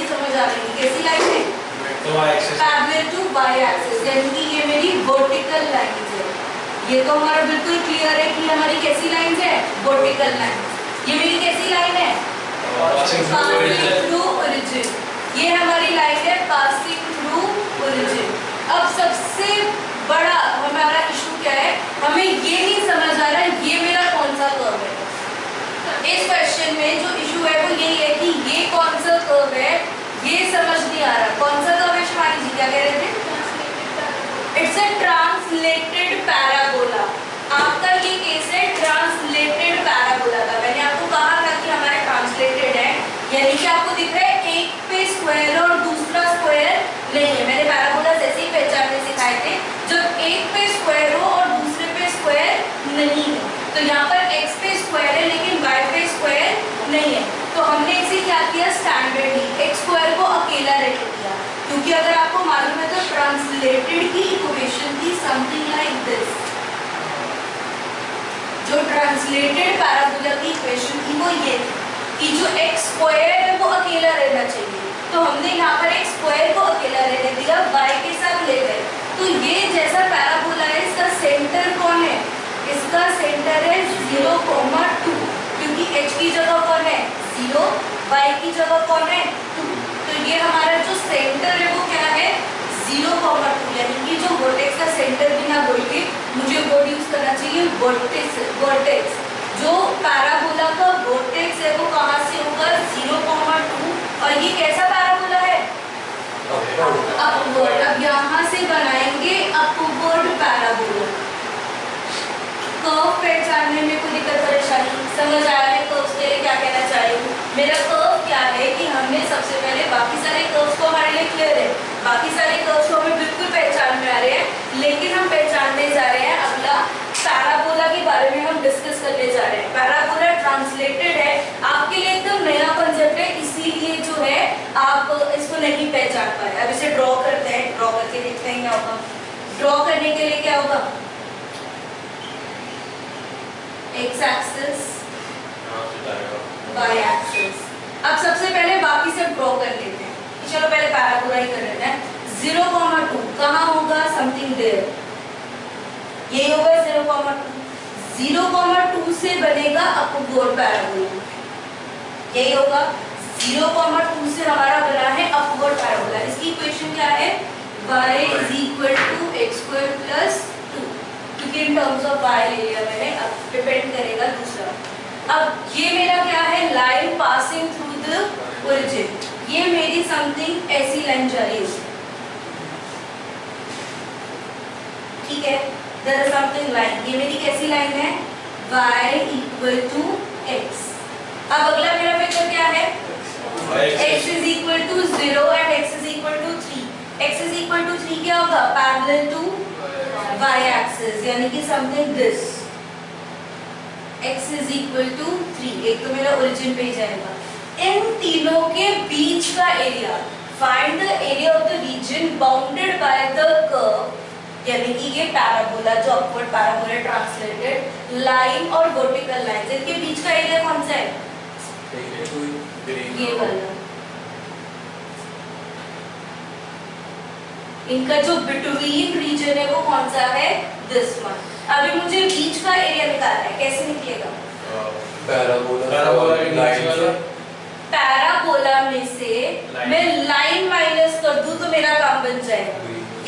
समझ आ रही है, कैसी लाइन है? पैरेलल टू वाई एक्सिस, यानी कि ये मेरी वर्टिकल लाइन है। ये तो हमारा बिल्कुल क्लियर है कि हमारी कैसी लाइन है, वर्टिकल लाइन। ये मेरी कैसी लाइन है, पासिंग थ्रू ओरिजिन। ये हमारी लाइन है पासिंग थ्रू ओरिजिन। अब सबसे बड़ा हमारा इशू क्या है, हमें ये नहीं समझ आ रहा है ये मेरा कौन सा कर्व है। इस क्वेश्चन में जो इशू है वो यही है कि ये कौन सा कर्व है, ये समझ नहीं आ रहा। कौन सा कर्व है शिवानी जी, क्या कह रहे थे? It's a translated parabola. आपका ये केस है ट्रांसलेटेड पैराबोला का। मैंने आपको कहा था कि हमारा ट्रांसलेटेड है, यानी कि आपको दिख रहा है एक पे स्क्वायर और दूसरा स्क्वायर नहीं है। मैंने पैराबोला जैसे ही पहचानने सिखाए थे, जब एक पे स्क्वायर हो और दूसरे पे स्क्वायर नहीं है। तो यहाँ पर x पे स्क्वायर है लेकिन y पे स्क्वायर नहीं है, तो हमने इसे क्या किया, स्टैंडर्डली x स्क्वायर को अकेला रख दिया। क्योंकि अगर आपको मालूम है तो ट्रांसलेटेड की इक्वेशन थी समथिंग लाइक दिस। जो ट्रांसलेटेड पैराबोला की इक्वेशन थी वो ये थी कि जो x स्क्वायर है वो अकेला रहना चाहिए। तो हमने यहाँ पर x स्क्वायर को अकेला रहने दिया, y के साथ ले गए। तो ये जैसा पैराबोला है, इसका सेंटर कौन है? इसका सेंटर है 0,2, क्योंकि h की जगह कौन है 0, y की जगह कौन है 2। तो ये हमारा जो सेंटर है वो क्या है 0,2, यानी कि जो वर्टेक्स का सेंटर भी ना बोल के मुझे वर्ड यूज करना चाहिए वर्टेक्स। जो पैराबोला का वर्टेक्स है वो कहाँ से होगा 0,2, और ये कैसा पैराबोला है अपवर्ड। अब यहाँ से बनाएंगे अपवर्ड पैराबोला। कर्व पहचानने में कोई दिक्कत परेशानी समझ आया? मैं कर्व्स के लिए क्या कहना चाह रही हूँ, मेरा कर्व क्या है कि हमने सबसे पहले बाकी सारे कर्व्स को हमारे लिए क्लियर है, बाकी सारे कर्व्स को हमें बिल्कुल पहचान में आ रहे हैं, लेकिन हम पहचानने जा रहे हैं अगला पैराबोला के बारे में हम डिस्कस करने जा रहे हैं। पैराबोला ट्रांसलेटेड है, आपके लिए एकदम नया कंसेप्ट है, इसीलिए जो है आप इसको नहीं पहचान पाए। अब इसे ड्रॉ करते हैं, ड्रॉ करके देखते हैं क्या होगा। ड्रॉ करने के लिए क्या होगा, x एक्सिस y एक्सिस। अब सबसे पहले बाकी सब ड्रॉ कर लेते हैं, चलो पहले पैराबोला ही कर लेते हैं। 0,2 कहाँ होगा, समथिंग देयर, यही होगा 0,2। 0,2 से बनेगा अपवर्ड पैराबोला, यही होगा 0,2 से हमारा बना है अपवर्ड पैराबोला। इसकी इक्वेशन क्या है, y = x² + 2, क्योंकि इन टर्म्स ऑफ y ले लिया मैंने, अब डिपेंड करेगा दूसरा। अब ये मेरा क्या है, line passing through the origin. ये मेरी समथिंग ऐसी लाइन जा रही है, ठीक है, देयर इज समथिंग लाइन। ये मेरी कैसी लाइन है, y = x। अब अगला मेरा वेक्टर क्या है, x = 0 एंड x = 3। x = 3 क्या होगा, पैरेलल टू y एक्सिस, यानी कि समथिंग दिस। x = 3, एक तो मेरा ओरिजिन पे ही जाएगा। इन तीनों के बीच का area, find the area of the reason bounded by the curve, यानी कि ये पैराबोला जो अपवर्ड पैराबोला ट्रांसलेटेड लाइन और वर्टिकल लाइन, इनके बीच का एरिया कौन सा है, ये वाला। इनका जो बिटवीन रीजन है वो कौन सा है, दिस वन। अभी मुझे बीच का एरिया निकालना है, कैसे निकलेगा, पैराबोला में से मैं लाइन माइनस कर दूं तो मेरा काम बन जाएगा।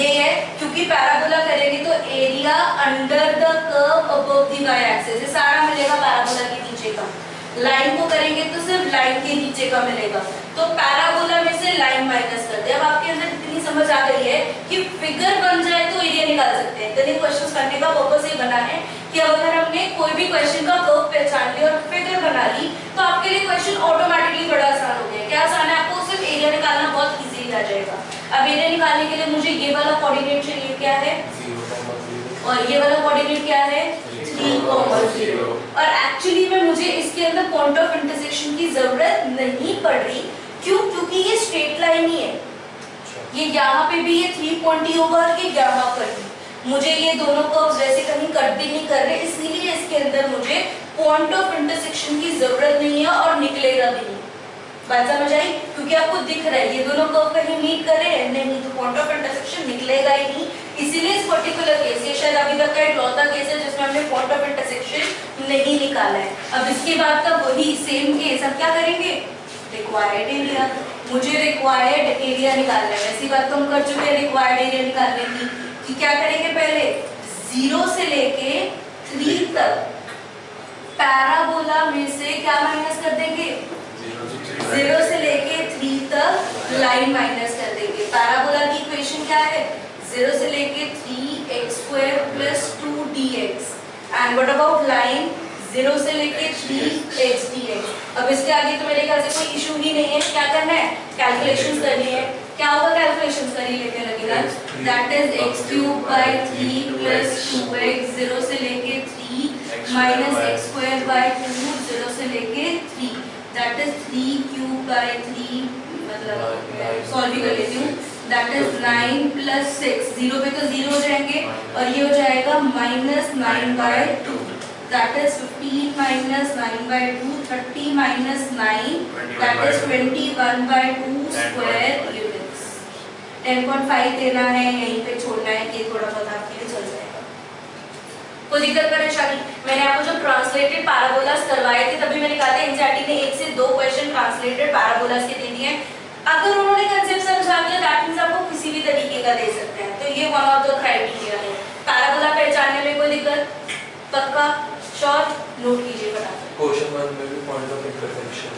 ये है, क्योंकि पैराबोला करेंगे तो area under the curve above the y axis, ये सारा मिलेगा पैराबोला के नीचे का। लाइन को करेंगे तो सिर्फ लाइन के नीचे का मिलेगा, तो पैराबोला में से लाइन माइनस कर दे। अब आपके अंदर इतनी समझ आ गई है कि फिगर बन जाए तो एरिया निकाल सकते हैं। गणित क्वेश्चंस करने का पर्पस ये बना है कि अगर हमने कोई भी क्वेश्चन का कर्व पहचान लिया और फिगर बना ली तो आपके लिए क्वेश्चन ऑटोमेटिकली बड़ा आसान हो गया। क्या आसान है, आपको सिर्फ एरिया निकालना बहुत इजीली आ जाएगा। अब एरिया निकालने के लिए मुझे ये वाला कोऑर्डिनेट चाहिए, क्या है 0, और ये वाला कोऑर्डिनेट क्या है 3,0। और एक्चुअली में मुझे इसके अंदर पॉइंट ऑफ इंटरसेक्शन की जरूरत नहीं पड़ रही, क्यों, क्योंकि ये स्ट्रेट लाइन ही है। ये यहाँ पे भी ये 3 पॉइंट ही होगा और ये यहाँ पर भी। मुझे ये दोनों कर्व्स वैसे कहीं कट भी नहीं कर रहे, इसलिए इसके अंदर मुझे पॉइंट ऑफ इंटरसेक्शन की जरूरत नहीं है और निकलेगा भी नहीं। बात समझ आई? क्योंकि आपको दिख रहा है ये दोनों कर्व कहीं मीट कर रहे हैं नहीं, तो पॉइंट ऑफ इंटरसेक्शन निकलेगा ही नहीं। इसीलिए इस पर्टिकुलर केस, ये शायद अभी तक का इकलौता केस है जिसमें हमने पॉइंट ऑफ इंटरसेक्शन नहीं निकाला है। अब इसके बाद का वही सेम केस हम क्या करेंगे, रिक्वायर्ड एरिया। मुझे रिक्वायर्ड एरिया निकालना है, ऐसी बात तो हम कर चुके हैं रिक्वायर्ड एरिया निकालने की, कि क्या करेंगे पहले 0 से लेके 3 तक पैराबोला में से क्या माइनस कर देंगे, 0 से लेके 3 तक लाइन माइनस कर देंगे। पैराबोला की इक्वेशन क्या है, 0 से लेके 3x² + 2dx and what about line 0 से लेके 3x dx। अब इसके आगे तो मेरे ख्याल से कोई इशू ही नहीं है, क्या करना है, कैलकुलेशंस करनी है। क्या होगा कैलकुलेशंस कर ही लेते हैं लगेगा, दैट इज x³ / 3 + 2x 0 से लेके 3 - x² / 2 0 से लेके 3 दैट इज 3³ / 3 मतलब सॉल्व भी कर लेती हूँ, दैट इज 9 + 6 0 पे तो 0 हो जाएंगे और ये हो जाएगा -9/2 that is 15 - 9/2 30 - 9 that is 21/2 square units। 10.5 देना है, यहीं पे छोड़ना है, ये थोड़ा बहुत आपके लिए चल जाएगा। कोई दिक्कत परेशानी? मैंने आपको जो ट्रांसलेटेड पैराबोलास करवाए थे तभी मैंने कहा था एनसीईआरटी ने 1 से 2 क्वेश्चन ट्रांसलेटेड पैराबोलास के दे दिए। अगर उन्होंने कांसेप्ट समझा दिया दैट मींस आपको किसी भी तरीके का दे सकते हैं, तो ये वन ऑफ द क्राइटेरिया है। पैराबोला पहचानने में कोई दिक्कत? पक्का श्योर? नोट कीजिए फटाफट। क्वेश्चन 1 में भी point of intersection,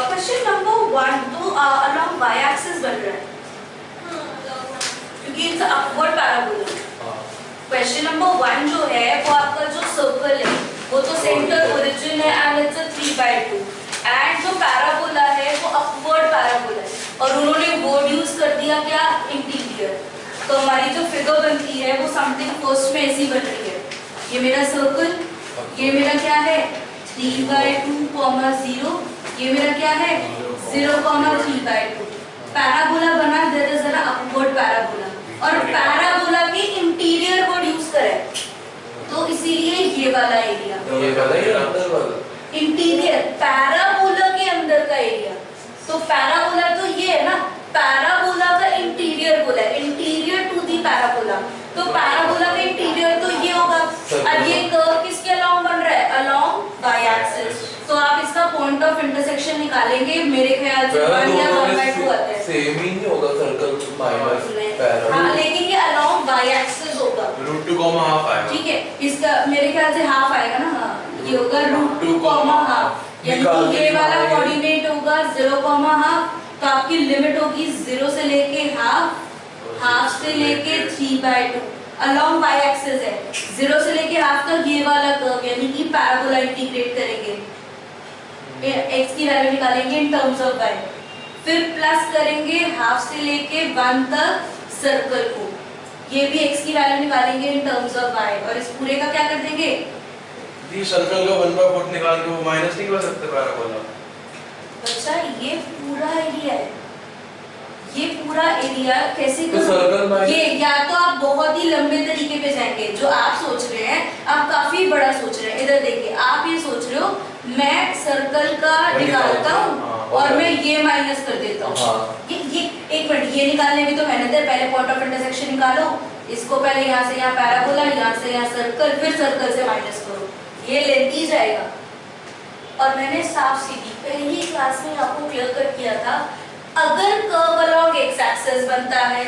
question number 1 तो अलोंग वाई एक्सिस बन रहा है क्योंकि it's upward parabola. Question number 1 जो है वो आपका जो सर्कल है वो तो सेंटर ओरिजिन है एंड इट्स अ 3/2 एंड जो पैराबोला है वो अपवर्ड पैराबोला है और उन्होंने वर्ड यूज कर दिया क्या, इंटीरियर। तो हमारी जो फिगर बनती है वो समथिंग फर्स्ट में ऐसी बन रही है, ये मेरा सर्कल, ये मेरा क्या है 3/2, 0, ये मेरा क्या है 0, 3/2। पैराबोला बना, there is an upward parabola और पैराबोला के इंटीरियर वर्ड यूज करें तो इसीलिए ये वाला एरिया, ये वाला या अंदर वाला, इंटीरियर पैराबोला के अंदर का एरिया। तो पैराबोला तो ये है ना, पैराबोला का इंटीरियर बोला है, इंटीरियर टू दी पैराबोला, तो पैराबोला का इंटीरियर तो ये होगा। अब ये कर्व किसके अलोंग बन रहा है, अलोंग वाई एक्सिस। तो आप इसका पॉइंट ऑफ इंटरसेक्शन निकालेंगे, मेरे ख्याल से 1 या 1/2 आता है, सेम ही नहीं होगा, सर्कल माइनस पैराबोला। हां लेकिन ये अलोंग वाई एक्सिस होगा, √2, ½ आएगा, ठीक है। इसका मेरे ख्याल से हाफ आएगा ना, हां ये होगा √2, ½ यानी कि ये वाला कोऑर्डिनेट होगा 0, ½ तो आपकी लिमिट होगी 0 से लेके हाफ से लेके 3/2 अलोंग वाई एक्सिस है। 0 से लेके हाफ तक ये वाला कर्व यानी कि पैराबोला इंटीग्रेट करेंगे, x की वैल्यू निकालेंगे इन टर्म्स ऑफ y, फिर प्लस करेंगे हाफ से लेके 1 तक सर्कल को, ये भी x की वैल्यू निकालेंगे इन टर्म्स ऑफ y और इस पूरे का क्या कर देंगे, दी सर्कल का 1/4 निकाल के वो माइनस नहीं कर सकते पैराबोला। बच्चा ये पूरा एरिया है, ये पूरा एरिया कैसे तो सर्कल ये या तो आप बहुत ही लंबे तरीके पे जाएंगे, जो आप सोच रहे हैं आप काफी बड़ा सोच रहे हैं। इधर देखिए, आप ये सोच रहे हो मैं सर्कल का निकालता हूँ और मैं ये माइनस कर देता हूँ। ये एक मिनट, ये निकालने में तो मेहनत है, पहले पॉइंट ऑफ इंटरसेक्शन निकालो, इसको पहले यहाँ से यहाँ पैराबोला, यहाँ से यहाँ सर्कल, फिर सर्कल से माइनस करो, ये लेंथ ही जाएगा। और मैंने साफ सीधी पहली क्लास में आपको क्लियर कट किया था, अगर कर्व अलोंग एक्स एक्सिस बनता है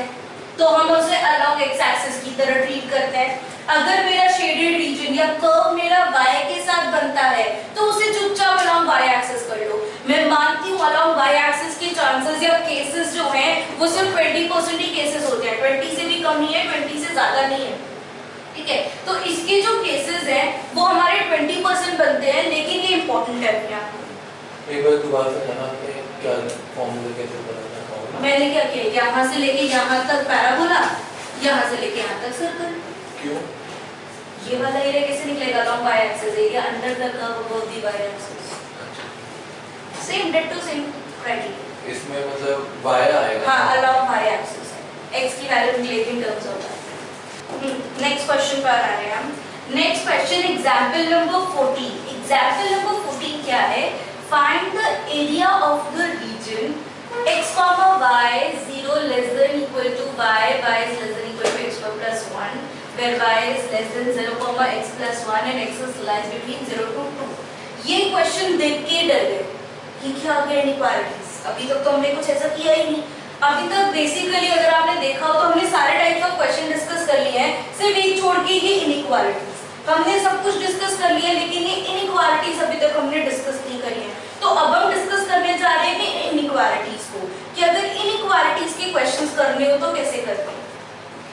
तो हम उसे अलोंग एक्स एक्सिस की तरह ट्रीट करते हैं। अगर मेरा शेडेड रीजन या कर्व मेरा y के साथ बनता है तो उसे चुपचाप अलोंग y एक्सिस कर लो। मैं मानती हूँ अलोंग y एक्सिस के चांसेस या केसेस जो हैं वो सिर्फ 20% ही केसेस होते हैं, 20 से भी कम नहीं है, 20 से ज्यादा नहीं है, ठीक है। तो इसके जो केसेस हैं वो हमारे 20% बनते हैं, लेकिन ये इंपॉर्टेंट है अपने आप। एक बार दोबारा से जाना है क्या फॉर्मूला कैसे बनाना है? मैंने क्या किया, यहाँ से लेके यहाँ तक पैराबोला, यहाँ से लेके यहाँ तक सर्कल। क्यों? ये वाला एरिया कैसे निकलेगा, along y axis, area under the curve above the y axis. Same ditto same criteria. इसमें मतलब y आएगा। हां, अलोंग y एक्सिस है, x की वैल्यू निकलेगी in terms of y। Next question पर आ रहे हैं हम। Next question example number 14। Example number 14 क्या है, find the area of the region x comma y 0 less than equal to y is less than equal to x square plus 1 where y is less than 0 comma x plus 1 and x is lies between 0 to 2. ये question देख के डर गए कि क्या हो गया inequalities. अभी तक तो हमने कुछ ऐसा किया ही नहीं। अभी तक बेसिकली अगर आपने देखा हो तो हमने सारे टाइप का क्वेश्चन डिस्कस कर लिए हैं, सिर्फ एक छोड़ के ये इनइक्वालिटीज। हमने सब कुछ डिस्कस कर लिया लेकिन ये इनइक्वालिटीज अभी तक हमने डिस्कस नहीं करी है। तो अब हम डिस्कस करने जा रहे हैं इनइक्वालिटीज को कि अगर इनइक्वालिटीज के क्वेश्चंस करने हो तो कैसे करते हैं।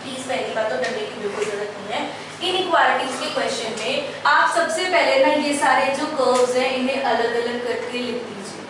प्लीज पहली बात तो डरने की बिल्कुल जरूरत नहीं है। इनइक्वालिटीज के क्वेश्चन में आप सबसे पहले ना ये सारे जो कर्व्स हैं इन्हें अलग अलग करके लिख दीजिए।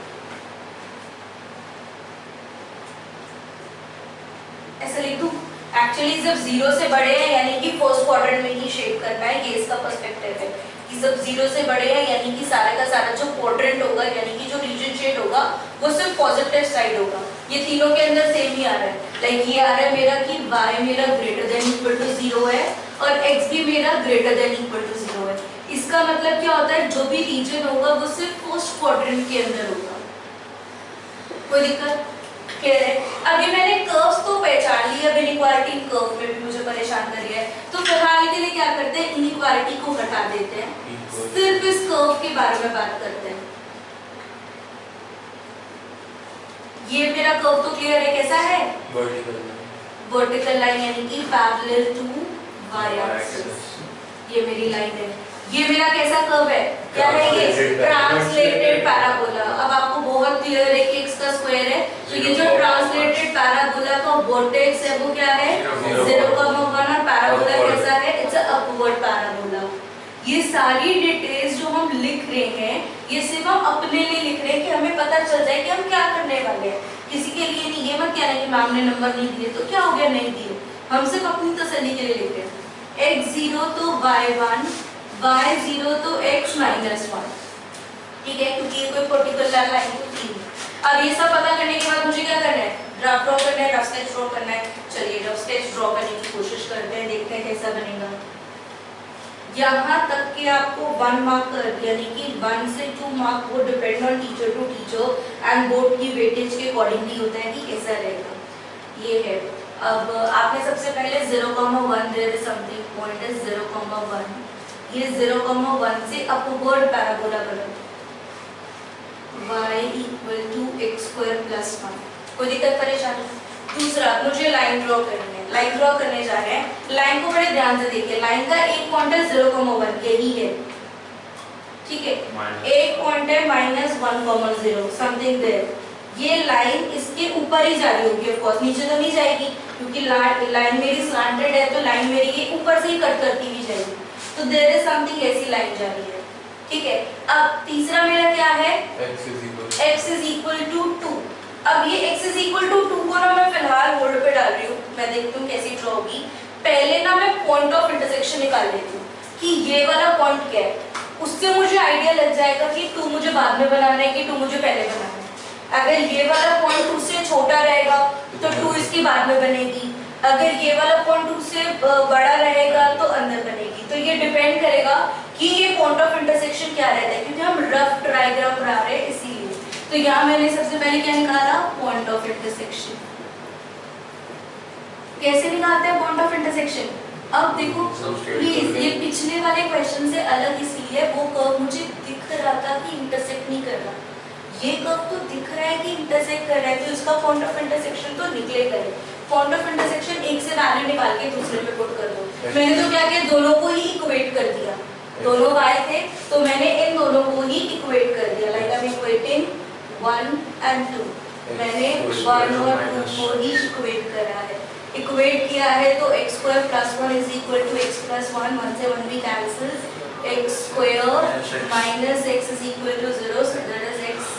ऐसे लिख दूं? एक्चुअली जब 0 से बड़े हैं यानी कि फर्स्ट क्वाड्रेंट में ही शेप करना है, ये इसका पर्सपेक्टिव है कि जब 0 से बड़े हैं यानी कि सारे का सारा जो क्वाड्रेंट होगा यानी कि जो रीजन शेड होगा वो सिर्फ पॉजिटिव साइड होगा। ये तीनों के अंदर सेम ही आ रहा है। लाइक ये आ रहा है मेरा कि y मेरा ग्रेटर देन इक्वल टू 0 है और x भी मेरा ग्रेटर देन इक्वल टू 0 है। इसका मतलब क्या होता है, जो भी रीजन होगा वो सिर्फ फर्स्ट क्वाड्रेंट के अंदर होगा। कोई दिक्कत? क्लियर है? अभी मैंने कर्व्स तो पहचान ली, अब इनइक्वालिटी कर्व में भी मुझे परेशान कर रही है, तो फिलहाल के लिए क्या करते हैं, इनइक्वालिटी को हटा देते हैं, सिर्फ इस कर्व के बारे में बात करते हैं। ये मेरा कर्व तो क्लियर है, कैसा है? वर्टिकल लाइन यानी कि पैरेलल टू y एक्सिस। ये मेरी लाइन है। ये मेरा कैसा कर्व है? क्या है ये? Translated parabola. अब आपको बहुत क्लियर है कि x का स्क्वायर है, तो ये जो ट्रांसलेटेड पैराबोला का वर्टेक्स है वो क्या है? 0,1 और पैराबोला कैसा है? It's a upward parabola. ये सारी डिटेल्स जो हम लिख रहे हैं ये सिर्फ हम अपने लिए लिख रहे हैं कि हमें पता चल जाए कि हम क्या करने वाले हैं, किसी के लिए नहीं। ये मत कहना कि मैम ने नंबर नहीं दिए तो क्या हो गया, नहीं दिए, हम सिर्फ अपनी तसल्ली के लिए लिख रहे हैं। x0 तो y1, y0 तो x-1, ठीक है, क्योंकि ये कोई पर्टिकुलर लाइन तो थी। अब ये सब पता करने के बाद मुझे क्या करना है, ग्राफ ड्रॉ करना है, रफ स्केच ड्रॉ करना है। चलिए रफ स्केच ड्रॉ करने की कोशिश करते हैं, देखते हैं कैसा बनेगा। यहाँ तक कि आपको 1 मार्क यानी कि 1 से 2 मार्क वो depend on teacher to teacher and board की वेटेज के अकॉर्डिंगली होता है कि कैसा रहेगा। ये है। अब आपने सबसे पहले 0,1 there is something point is 0,1, ये 0,1 से अपवर्ड पैराबोला बना y इक्वल टू x² + 1। कोई दिक्कत परेशानी? दूसरा मुझे लाइन ड्रॉ करनी है, लाइन ड्रॉ करने जा रहे हैं। लाइन को बड़े ध्यान से देखिए, लाइन का एक पॉइंट है 0,1 यही है, ठीक है, एक पॉइंट है -1,0 समथिंग देयर। ये लाइन इसके ऊपर ही जा रही होगी, ऑफ कोर्स नीचे तो नहीं जाएगी क्योंकि लाइन मेरी स्लैंटेड है, तो लाइन मेरी ये ऊपर से ही कट करती हुई जाएगी, तो देयर इज समथिंग ऐसी लाइन जा रही है, ठीक है। अब तीसरा मेरा क्या है, x इज इक्वल टू 2। अब ये x इज इक्वल टू 2 को ना मैं फिलहाल होल्ड पे डाल रही हूँ, मैं देखती हूँ कैसी ड्रॉ होगी। पहले ना मैं पॉइंट ऑफ इंटरसेक्शन निकाल लेती हूँ कि ये वाला पॉइंट क्या है, उससे मुझे आइडिया लग जाएगा कि 2 मुझे बाद में बनाना है कि 2 मुझे पहले बनाना है। अगर ये वाला पॉइंट 2 से छोटा रहेगा तो 2 इसकी बाद में बनेगी, अगर ये वाला पॉइंट 2 से बड़ा रहेगा तो अंदर बनेगी। तो ये डिपेंड करेगा कि ये पॉइंट ऑफ इंटरसेक्शन क्या रहता है, क्योंकि हम रफ ट्राइग्राम बना रहे हैं इसीलिए। तो यहाँ मैंने सबसे पहले क्या निकाला, पॉइंट ऑफ इंटरसेक्शन। कैसे निकालते हैं पॉइंट ऑफ इंटरसेक्शन? अब देखो प्लीज, ये पिछले वाले क्वेश्चन से अलग इसलिए, वो कर्व मुझे दिख रहा था कि इंटरसेक्ट नहीं कर रहा, ये कर्व तो दिख रहा है कि इंटरसेक्ट कर रहा है, तो इसका पॉइंट ऑफ इंटरसेक्शन तो निकलेगा ही। पॉइंट ऑफ इंटरसेक्शन एक से वैल्यू निकाल के दूसरे पे पुट कर दो। मैंने तो क्या किया, दोनों को ही इक्वेट कर दिया, दोनों y थे तो मैंने इन दोनों को ही इक्वेट कर दिया, like I am equating 1 and 2। मैंने 1 और 2 को ही इक्वेट करा है, इक्वेट किया है तो x² + 1 is equal to x + 1, 1 से 1 भी cancel, x² minus x is equal to 0, so that is x।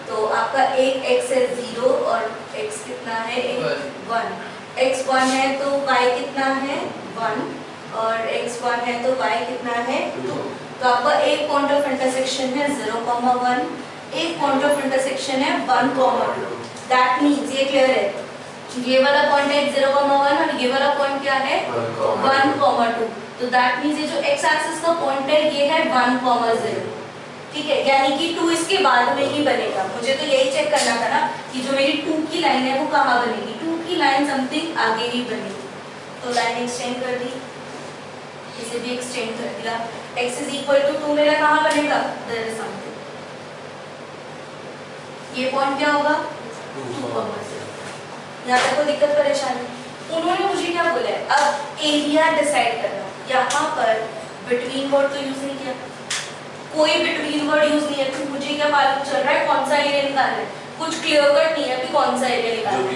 तो आपका एक x है 0 और x कितना है 1, x 1 है तो y कितना है 1 और x1 है तो y कितना है 2। तो आपका एक पॉइंट ऑफ इंटरसेक्शन है 0,1, एक पॉइंट ऑफ इंटरसेक्शन है 1,2। दैट मींस ये क्लियर है, ये वाला पॉइंट है 0,1 और ये वाला पॉइंट क्या है 1,2। तो दैट मींस ये जो x एक्सिस का पॉइंट है ये है 1,0, ठीक है, यानी कि 2 इसके बाद में ही बनेगा। मुझे तो यही चेक करना था ना कि जो मेरी 2 की लाइन है वो कहाँ बनेगी। 2 की लाइन समथिंग आगे ही बनेगी, तो लाइन एक्सटेंड कर दी, इसे भी एक्सटेंड कर दिया। x इज इक्वल टू 2 मेरा कहाँ बनेगा, देयर इज समथिंग, ये पॉइंट क्या होगा 2, यहाँ तक कोई दिक्कत परेशानी। उन्होंने मुझे क्या बोला है, अब एरिया डिसाइड करना। यहाँ पर बिटवीन वर्ड तो यूज नहीं किया, कोई बिटवीन वर्ड यूज नहीं है, तो मुझे क्या मालूम चल रहा है कौन सा एरिया निकालना है, कुछ क्लियर कट नहीं है कि कौन सा एरिया निकालना है।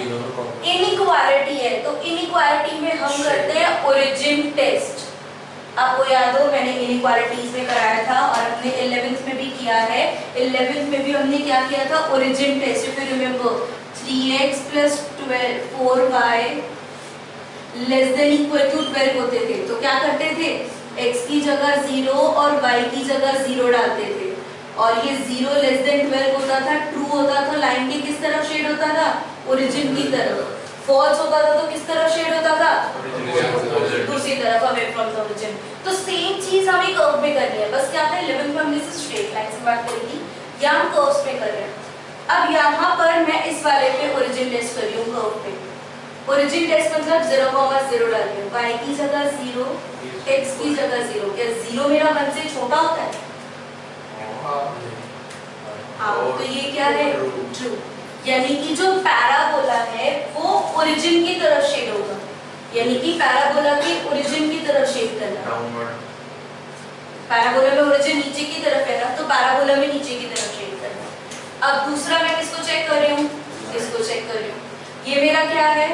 इनइक्वालिटी है, तो इनइक्वालिटी में हम करते हैं ओरिजिन टेस्ट। आपको याद हो मैंने इनइक्वालिटीज में कराया था और अपने 11th में भी किया है। 11th में भी हमने क्या किया था, origin test. If you remember 3x + 4y less than equal to 12 होते थे, तो क्या करते थे, x की जगह 0 और y की जगह 0 डालते थे, और ये 0 लेस देन 12 होता था, ट्रू होता था, लाइन के किस तरफ शेड होता था, ओरिजिन की तरफ। फॉल्स होता था तो किस तरफ शेड होता था, दूसरी तरफ, अवे फ्रॉम द ओरिजिन। तो सेम चीज हमें कर्व में करनी है, बस क्या था 11th में हमने स्ट्रेट लाइन से बात करी थी, यहाँ हम कर्व्स में कर रहे हैं। अब यहाँ पर मैं इस वाले पे ओरिजिन टेस्ट कर रही हूँ, कर्व पे ओरिजिन टेस्ट मतलब 0,0 डाल रही हूँ, y की जगह 0, x की जगह 0। क्या 0 मेरा 1 से छोटा होता है? हाँ, तो ये क्या है, ट्रू। यानी कि जो पैराबोला है वो ओरिजिन की तरफ शेड होगा, यानी कि पैराबोला के ओरिजिन की तरफ शेड करना। पैराबोला में ओरिजिन नीचे की तरफ है ना, तो पैराबोला में नीचे की तरफ शेड करना। अब दूसरा मैं किसको चेक कर रही हूँ, इसको चेक कर रही हूँ। ये मेरा क्या है,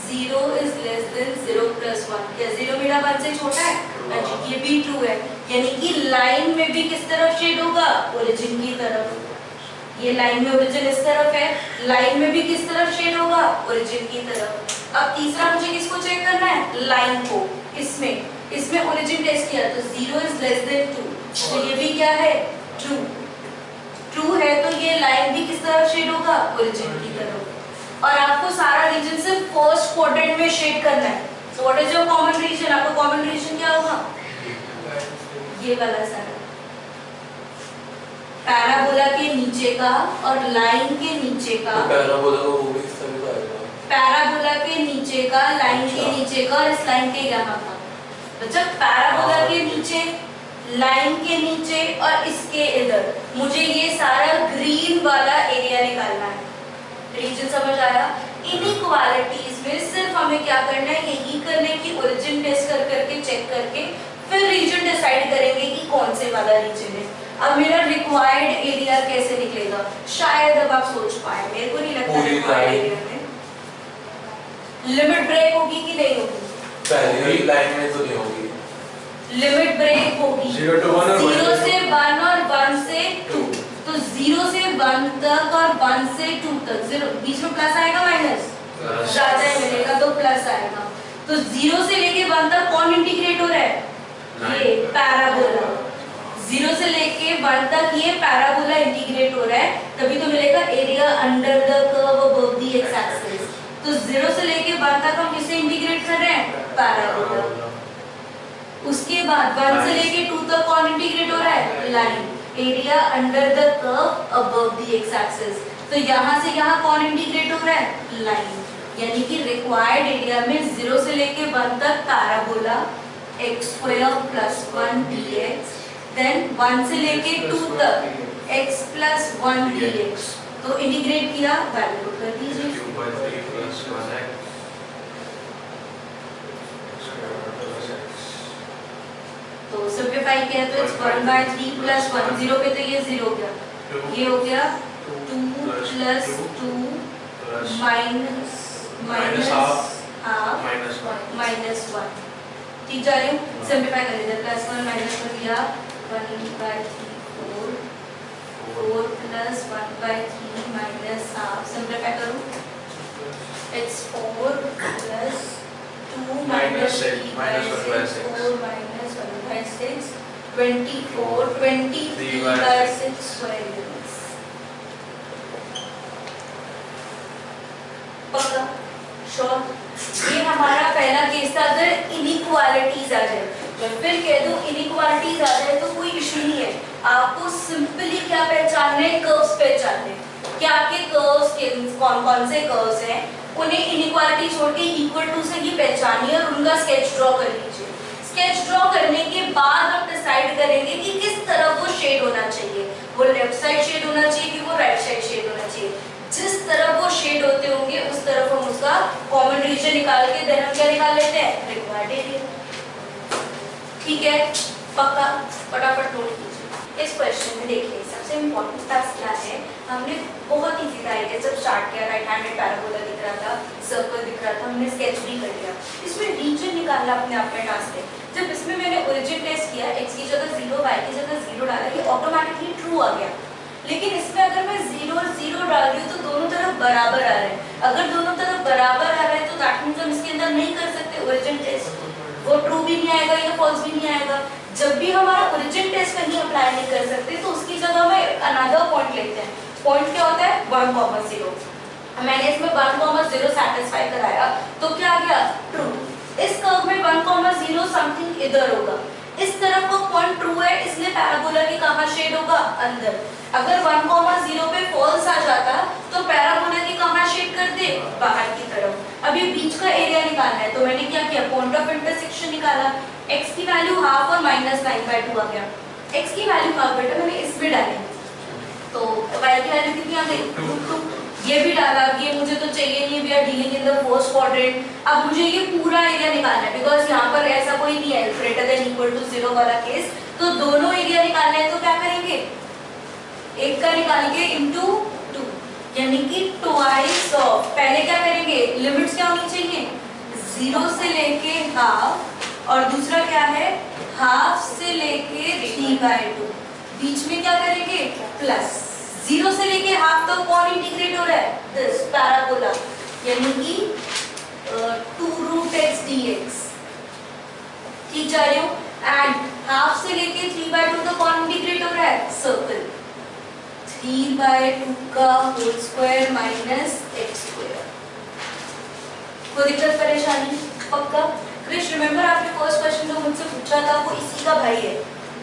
0 इज लेस देन 0 + 1। क्या 0 मेरा 1 से छोटा है? अच्छा, ये भी ट्रू है, यानी कि लाइन में भी किस तरफ शेड होगा, ओरिजिन की तरफ। ये लाइन में ओरिजिन इस तरफ है, लाइन में भी किस तरफ शेड होगा, ओरिजिन की तरफ। अब तीसरा मुझे किसको चेक करना है, लाइन को। इसमें ओरिजिन टेस्ट किया तो 0 इज लेस देन 2, तो ये भी क्या है, ट्रू। ट्रू है तो ये लाइन भी किस तरफ शेड होगा, ओरिजिन की तरफ। और आपको सारा रीजन सिर्फ फर्स्ट क्वाड्रेंट में शेड करना है। So what is your common region, आपका कॉमन रीजन क्या होगा, ये वाला सारा पैराबोला के नीचे का और लाइन के नीचे का। तो पैराबोला का वो भी इस तरह का आएगा, पैराबोला के नीचे का, लाइन के नीचे का और इस लाइन के यहाँ का। तो जब पैराबोला के नीचे, लाइन के नीचे और इसके इधर, मुझे ये सारा ग्रीन वाला एरिया निकालना है। रीजन समझ आया? इनइक्वालिटीज में सिर्फ हमें क्या करना है, यही करने की ओरिजिन टेस्ट कर करके चेक करके फिर रीजन डिसाइड करेंगे कि कौन से वाला रीजन है। अब मेरा रिक्वायर्ड एरिया कैसे निकलेगा, शायद अब आप सोच पाए, मेरे को नहीं लगता रिक्वायर्ड एरिया में लिमिट ब्रेक होगी कि नहीं होगी। पहली लाइन में तो नहीं होगी, लिमिट ब्रेक होगी 0 to 1 और 0 से 1 और 1 से 2। तो 0 से 1 तक और 1 से 2 तक, 0 बीच में प्लस आएगा माइनस, ज्यादा मिलेगा तो प्लस आएगा। तो 0 से लेके 1 तक कौन इंटीग्रेट हो रहा है, ये पैराबोला। 0 से लेके 1 तक ये पैराबोला इंटीग्रेट हो रहा है, तभी तो मिलेगा area under the curve above the x axis. तो 0 से लेके 1 तक हम किससे इंटीग्रेट कर रहे हैं, पैराबोला। उसके बाद 1 से लेके 2 तक कौन इंटीग्रेट हो रहा है, line. Area under the curve above the x axis. तो यहाँ से यहाँ कौन इंटीग्रेट हो रहा है, लाइन। यानी कि रिक्वायर्ड एरिया में 0 से लेके 1 तक पैराबोला x² + 1 dx, देन 1 से लेके 2 तक x + 1 dx। तो इंटीग्रेट किया, वैल्यू कर दीजिए। तो सिंपलीफाई किया तो it's 1/3 + 1, 0 पे तो ये 0 हो गया, ये हो गया 2 + 2 minus half -1। ठीक जा रही हूँ, सिंपलीफाई कर लीजिए, +1 माइनस कर दिया 1/3 4 + 1/3 माइनस हाफ। सिंपलीफाई करूँ, it's 4 + 2 minus 3/6 4 minus 1/6 24 23/6 square units। पक्का श्योर? ये हमारा पहला केस था अगर इनइक्वालिटीज आ जाए। मैं फिर कह दूं इनइक्वालिटीज आ जाए तो कोई इशू नहीं है, आपको सिंपली क्या पहचानना है, कर्व्स पहचानने हैं। क्या के कर्व्स के कौन कौन से कर्व्स हैं, उन्हें इनइक्वालिटी छोड़ के इक्वल टू से ही पहचानिए और उनका स्केच ड्रॉ कर लीजिए। स्केच ड्रॉ करने के बाद हम डिसाइड करेंगे कि किस तरफ वो शेड होना चाहिए, वो लेफ्ट साइड शेड होना चाहिए कि वो राइट साइड शेड होना चाहिए। जिस तरफ वो शेड होते होंगे उस तरफ हम उसका कॉमन रीजन निकाल के देन हम क्या निकाल लेते हैं, रिक्वायर्ड एरिया। ठीक है, पक्का? फटाफट नोट कीजिए। इस क्वेश्चन में देखिए सबसे इम्पोर्टेंट टास्क क्या है, हमने बहुत इजी था आइडिया जब स्टार्ट किया, राइट हैंडेड पैराबोला दिख रहा था, सर्कल दिख रहा था, हमने स्केच भी कर लिया। इसमें रीजन निकालना अपने आप में टास्क है। जब इसमें मैंने ओरिजिन टेस्ट किया, x की जगह 0 y की जगह 0 डाला, ये ऑटोमेटिकली ट्रू आ गया। लेकिन इसमें अगर मैं 0 और 0 डाल रही हूँ तो दोनों तरफ बराबर आ रहे हैं। अगर दोनों तरफ बराबर आ रहे हैं तो दैट मींस हम इसके अंदर नहीं कर सकते ओरिजिन टेस्ट, वो ट्रू भी नहीं आएगा या फॉल्स भी नहीं आएगा। जब भी हमारा ओरिजिन टेस्ट कहीं अप्लाई नहीं कर सकते तो उसकी जगह में अनदर पॉइंट लेते हैं। पॉइंट क्या होता है, 1, 0। मैंने इसमें 1, 0 सेटिस्फाई कराया तो क्या आ गया, ट्रू। इस कर्व में 1, 0 समथिंग इधर होगा, इस तरफ का पॉइंट ट्रू है, इसलिए पैराबोला की कहाँ शेड होगा, अंदर। अगर 1, 0 पे फॉल्स आ जाता तो पैराबोला की कहाँ शेड कर दे, बाहर की तरफ। अब ये बीच का एरिया निकालना है तो मैंने क्या किया, पॉइंट ऑफ इंटरसेक्शन निकाला। x की वैल्यू हाफ और -9/2 आ गया। x की वैल्यू हाफ बेटा मैंने इसमें डाली तो y की वैल्यू कितनी आ गई, 2। ये भी डाला, ये मुझे तो चाहिए नहीं, we are dealing in the first quadrant. अब मुझे ये पूरा एरिया निकालना है बिकॉज यहाँ पर ऐसा कोई नहीं है ग्रेटर देन इक्वल टू 0 वाला केस, तो दोनों एरिया निकालना है तो क्या करेंगे, एक का निकाल के इंटू 2 यानी कि ट्वाइस ऑफ, पहले क्या करेंगे, लिमिट्स क्या होनी चाहिए, 0 से लेके हाफ और दूसरा क्या है, हाफ से लेके 3/2। बीच में क्या करेंगे, प्लस। 0 से लेके हाफ तक कौन इंटीग्रेट हो रहा है, दिस पैराबोला, यानी कि 2√x dx। ठीक जा रही हूँ। एंड हाफ से लेके 3/2 तक कौन इंटीग्रेट हो रहा है, सर्कल, 3/2 का होल स्क्वायर माइनस x²। कोई दिक्कत परेशानी, पक्का? क्रिश रिमेंबर आपने फर्स्ट क्वेश्चन जो मुझसे पूछा था वो इसी का भाई है,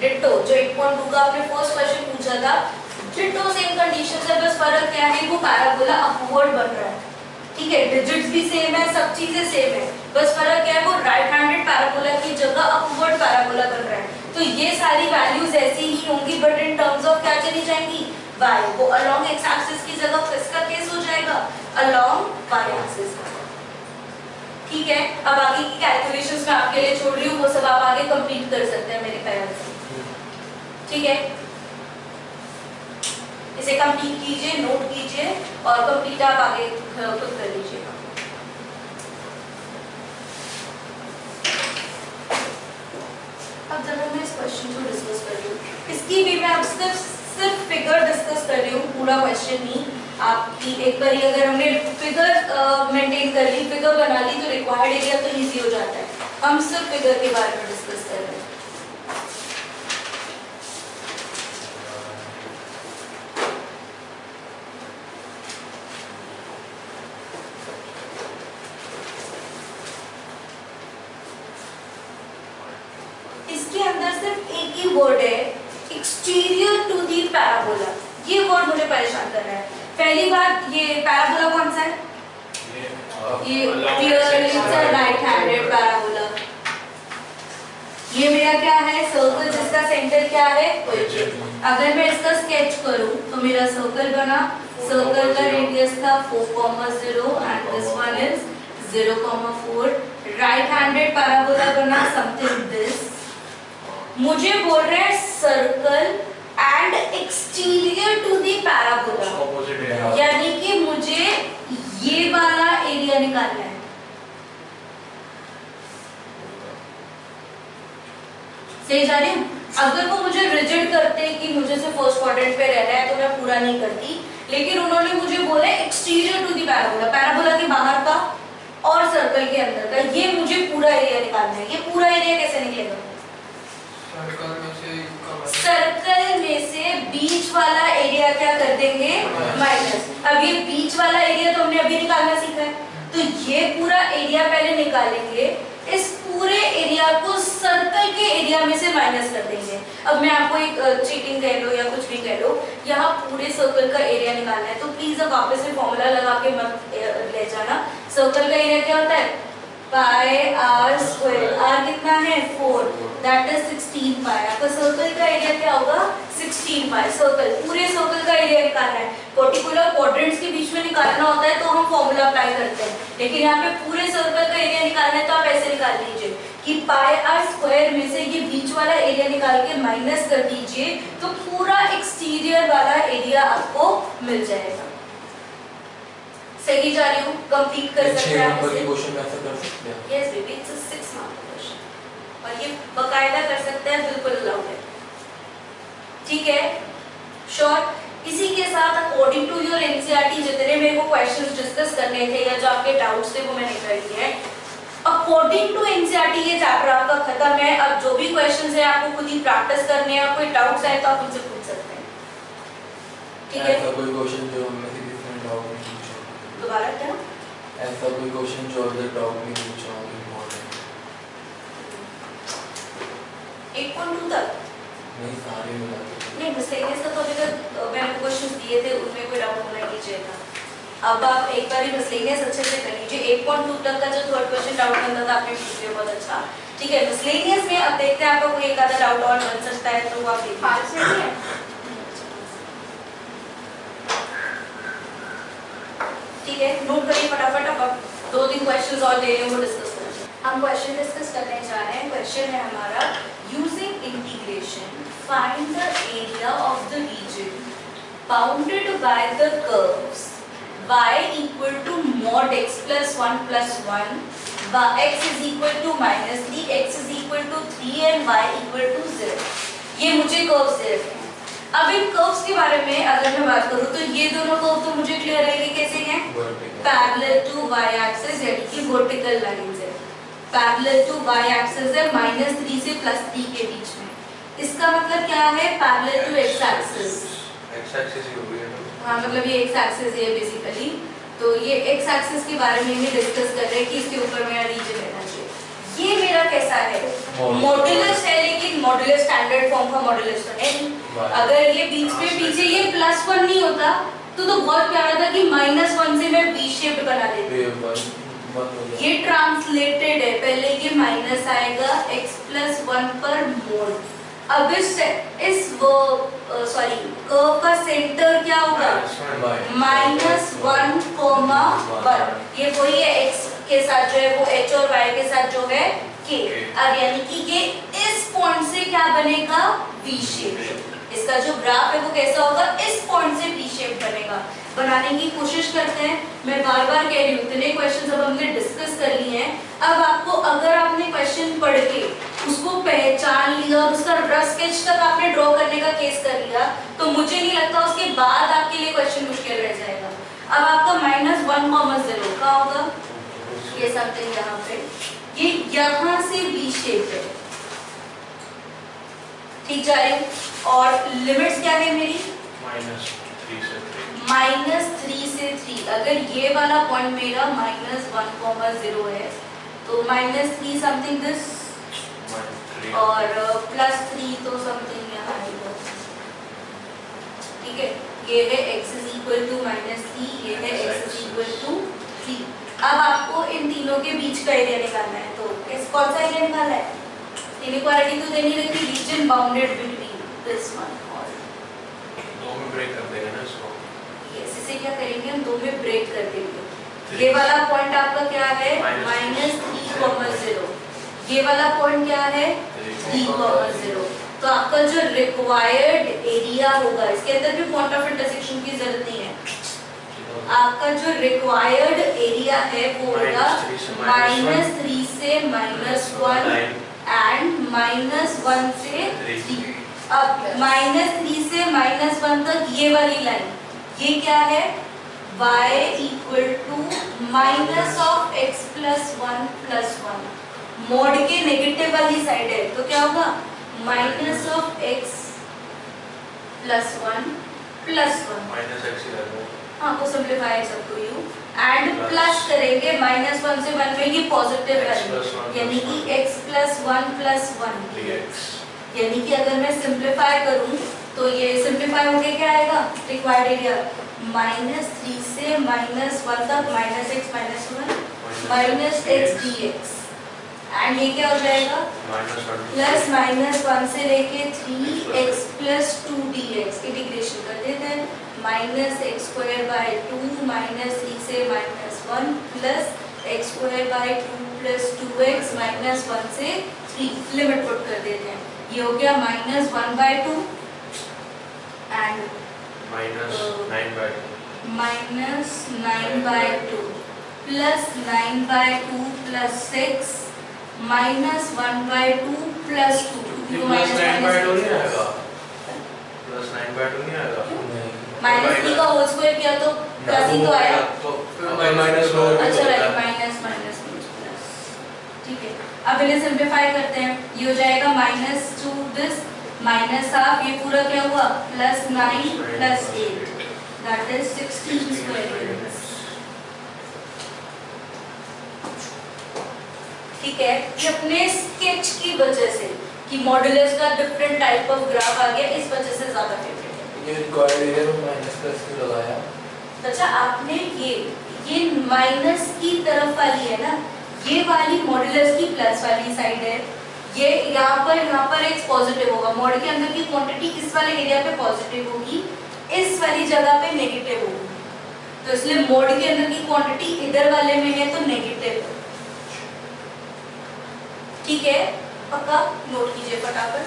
डिट्टो। जो 8.2 का आपने फर्स्ट क्वेश्चन पूछा था, डिट्टो सेम कंडीशन है, बस फर्क क्या है, वो पैराबोला अपवर्ड बन रहा है। ठीक है, डिजिट्स भी सेम है, सब चीजें सेम है, बस फर्क क्या है, वो राइट हैंडेड पैराबोला की जगह अपवर्ड पैराबोला बन रहा है। तो ये सारी वैल्यूज ऐसी ही होंगी बट इन टर्म्स ऑफ क्या चली जाएंगी, y। वो अलोंग x एक्सिस की जगह किसका केस हो जाएगा, अलोंग y एक्सिस का। ठीक है, अब आगे की कैलकुलेशंस मैं आपके लिए छोड़ रही हूँ, वो सब आप आगे कंप्लीट कर सकते हैं मेरे ख्याल से। ठीक है, इसे कंप्लीट कीजिए, नोट कीजिए और कंप्लीट आप आगे खुद कर लीजिएगा। अब जब मैं इस क्वेश्चन को डिस्कस कर रही हूँ, इसकी भी मैं अब सिर्फ फिगर डिस्कस कर रही हूँ, पूरा क्वेश्चन नहीं। आपकी एक बार अगर हमने फिगर मेंटेन कर ली, फिगर बना ली तो रिक्वायर्ड एरिया तो इजी हो जाता है। हम सिर्फ फिगर के बारे में डिस्कस कर रहे हैं। इसके अंदर सिर्फ एक ही वर्ड है, एक्सटीरियर टू दी पैराबोला। ये वर्ड मुझे परेशान कर रहा है। पहली बात, ये पैराबोला कौन सा है, ये क्लियरली राइट हैंडेड पैराबोला। ये मेरा क्या है, सर्कल जिसका सेंटर क्या है, ओरिजिन। अगर मैं इसका स्केच करूं तो मेरा सर्कल बना, सर्कल का रेडियस था 4,0 and this one is 0,4। Right handed parabola बना समथिंग दिस। मुझे बोल रहे हैं circle and exterior to the parabola, यानी कि मुझे ये वाला एरिया निकालना है। सही जा रही हूँ? अगर वो मुझे रिजिड करते कि मुझे सिर्फ फर्स्ट क्वाड्रेंट पे रहना है तो मैं पूरा नहीं करती, लेकिन उन्होंने मुझे बोला exterior to the parabola, parabola के बाहर का और सर्कल के अंदर का, ये मुझे पूरा एरिया निकालना है। ये पूरा एरिया कैसे निकलेगा, सर्कल में से बीच वाला एरिया क्या कर देंगे, माइनस। अब ये बीच वाला एरिया तो हमने अभी निकालना सीखा है, तो ये पूरा एरिया पहले निकालेंगे। इस पूरे एरिया को सर्कल के एरिया में से माइनस कर देंगे। अब मैं आपको एक चीटिंग कह लो या कुछ भी कह लो, यहाँ पूरे सर्कल का एरिया निकालना है, तो प्लीज अब वापस से फॉर्मूला लगा के मत ले जाना। सर्कल का एरिया क्या होता है? पाई आर स्क्वायर। आर कितना है? 4, दैट इज 16 पाई। आपका सर्कल का एरिया क्या होगा? 16 पाई। सर्कल, पूरे सर्कल का एरिया निकालना है। पर्टिकुलर क्वाड्रेंट्स के बीच में निकालना होता है तो हम फॉर्मूला अप्लाई करते हैं, लेकिन यहाँ पे पूरे सर्कल का एरिया निकालना है तो आप ऐसे निकाल लीजिए कि पाई आर स्क्वायर में से ये बीच वाला एरिया निकाल के माइनस कर दीजिए, तो पूरा एक्सटीरियर वाला एरिया आपको मिल जाएगा। सही जा रही हूँ? कंप्लीट कर सकते हैं आप इसे। क्वेश्चन में ऐसा कर सकते हैं। Yes baby, it's a 6 mark question और ये बकायदा कर सकते हैं, बिल्कुल अलाउड है। ठीक है, श्योर। इसी के साथ अकॉर्डिंग टू योर एनसीईआरटी जितने मेरे को क्वेश्चंस डिस्कस करने थे या जो आपके डाउट्स थे वो मैंने कर लिए हैं। अकॉर्डिंग टू एनसीईआरटी ये चैप्टर आपका खत्म है। अब जो भी क्वेश्चंस है आपको खुद ही प्रैक्टिस करने हैं, कोई डाउट्स है तो आप मुझसे पूछ सकते हैं। ठीक है, ऐसा कोई क्वेश्चन जो हमें से किसी ने डाउट नहीं पूछा, दोबारा क्या? ऐसा कोई क्वेश्चन जो अगर डाउट नहीं पूछा हो इम्पोर्टेंट 1.2 तक नहीं, सारे मिला के नहीं, मिसलेनियस का तो अभी तक मैंने क्वेश्चंस दिए थे, उनमें कोई डाउट होना नहीं चाहिए। अब आप एक बार ही मिसलेनियस अच्छे से कर लीजिए। 1.2 तक का जो थर्ड क्वेश्चन डाउट बनता था आपने पूछ लिया, बहुत अच्छा। ठीक है, मिसलेनियस में अब देखते हैं आपका कोई एक आधा डाउट और बन सकता है तो आप देखिए। हाल से ही है। ठीक है, नोट करिए फटाफट। अब 2-3 क्वेश्चंस और ले लें, वो डिस्कस करें। हम क्वेश्चन डिस्कस करने जा रहे हैं। क्वेश्चन है हमारा, using integration find the area of the reason bounded by the curves y equal to mod x plus 1 plus 1, x is equal to minus 3, x is equal to 3 and y equal to 0। ये मुझे curves दे रखे हैं। अब इन curves के बारे में अगर मैं बात करूं तो ये दोनों कर्व तो मुझे क्लियर है कि कैसे हैं? पैरेलल टू y एक्सिस, यानी कि वर्टिकल लाइंस है। पैरेलल टू y एक्सिस है -3 से +3 के बीच में। इसका मतलब क्या है? Parallel to x axis. x axis ही हो गया ना। हाँ, मतलब ये x एक्सिस है बेसिकली। तो ये x एक्सिस के बारे में ही डिस्कस कर रहे हैं कि इसके ऊपर मेरा रीजन रहना चाहिए। ये मेरा कैसा है? मॉड्यूलस है, लेकिन मॉड्यूलस स्टैंडर्ड फॉर्म का मॉड्यूलस तो है नहीं। अगर ये बीच में पीछे ये +1 नहीं होता तो बहुत प्यारा था कि -1 से मैं वी शेप बना देती। ये ट्रांसलेटेड है, पहले ये माइनस आएगा x + 1 पर मोड। अब इस कर्व का सेंटर क्या होगा? -1, ये वही है x के साथ जो है वो h और y के साथ जो है k। अब यानी कि ये इस पॉइंट से क्या बनेगा? V shape. इसका जो ग्राफ है वो कैसा होगा? इस पॉइंट से V शेप बनेगा। बनाने की कोशिश करते हैं। मैं बार बार कह रही हूँ, इतने क्वेश्चन अब हमने डिस्कस कर लिए हैं। अब आपको, अगर आपने क्वेश्चन पढ़ के उसको पहचान लिया और उसका रफ स्केच तक आपने ड्रॉ करने का केस कर लिया, तो मुझे नहीं लगता उसके बाद आपके लिए क्वेश्चन मुश्किल रह जाएगा। अब आपका -1,0 का होगा ये समथिंग यहाँ पे, ये यहाँ से V शेप है। ठीक जा रही हूँ? और लिमिट्स क्या है मेरी? -3 से 3। अगर ये वाला पॉइंट मेरा -1,0 है तो -3 समथिंग दिस और +3 तो समथिंग यहाँ आएगा। ठीक है, ये है x is equal to -3, ये है x is equal to 3। अब आपको इन तीनों के बीच का एरिया निकालना है, तो कौन सा एरिया निकालना है? इनइक्वालिटी तो देनी रहती, reason bounded between this one और दो में ब्रेक कर देंगे ना इसको। यस, इसे क्या करेंगे हम? दो में ब्रेक कर देंगे। ये वाला पॉइंट आपका क्या है? -3,0। ये वाला पॉइंट क्या है? 3,0। तो आपका जो रिक्वायर्ड एरिया होगा, इसके अंदर भी पॉइंट ऑफ इंटरसेक्शन की जरूरत नहीं है। आपका जो रिक्वायर्ड एरिया है वो होगा -3 से -1 एंड -1 से 3। अब -3 से -1 तक ये वाली लाइन, ये क्या है? y equal to -(x + 1 + 1)। Mode के नेगेटिव वाली साइड है तो क्या होगा? -(x + 1 + 1)। -x ही रहेगा। हाँ, को सिंपलीफाई सबको u एंड प्लस करेंगे -1 से 1 में ये पॉजिटिव करेंगे यानी कि x + 1 + 1 dx यानी कि अगर मैं सिंप्लीफाई करूं तो ये सिंप्लीफाई होके क्या आएगा रिक्वायर्ड एरिया -3 से -1 तक -x -1 -x dx एंड ये क्या हो जाएगा +-1 से लेके 3x + 2 dx इंटीग्रेशन कर देते हैं -x² / 2 -3 से -1 + x² / 2 + 2x -1 से 3 लिमिट पुट कर देते हैं ये हो गया -1/2 एंड -9/2 प्लस 9/2 + 6 -1/2 + 2 +9/2 नहीं आएगा +9/2 नहीं आएगा -3 का होल स्क्वायर किया तो प्लस ही तो आया तो फिर माइनस हो अच्छा राइट माइनस प्लस ठीक है अब इन्हें सिंप्लीफाई करते हैं ये हो जाएगा -2 दिस -1/2 ये पूरा क्या हुआ +9 + 8 दैट इज 16 स्क्वायर ठीक है ये अपने स्केच की वजह से कि मॉडुलस का डिफरेंट टाइप ऑफ ग्राफ आ गया इस वजह से ज्यादा फेवरेट है ये रिक्वायर्ड एरिया में -+ क्यों लगाया अच्छा आपने ये माइनस की तरफ वाली है ना ये वाली मॉडुलस की प्लस वाली साइड है ये यहाँ पर एक पॉजिटिव होगा मॉड के अंदर की क्वांटिटी इस वाले एरिया पे पॉजिटिव होगी इस वाली जगह पे नेगेटिव होगी तो इसलिए मॉड के अंदर की क्वांटिटी इधर वाले में है तो नेगेटिव है ठीक है पक्का नोट कीजिए फटाफट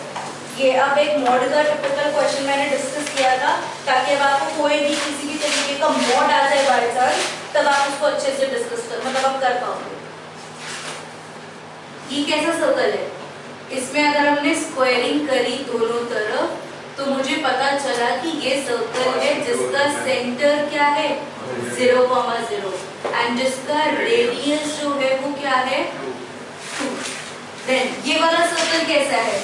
ये अब एक मॉड का टिपिकल क्वेश्चन मैंने डिस्कस किया था ताकि अब आपको कोई भी किसी भी तरीके का मॉड आ जाए बाय चांस तब आप उसको अच्छे से डिस्कस कर मतलब आप कर पाओगे ये कैसा सर्कल है इसमें अगर हमने स्क्वायरिंग करी दोनों तरफ तो मुझे पता चला कि ये सर्कल है जिसका सेंटर क्या है 0,0 एंड जिसका रेडियस जो है वो क्या है 2 देन ये वाला सर्कल कैसा है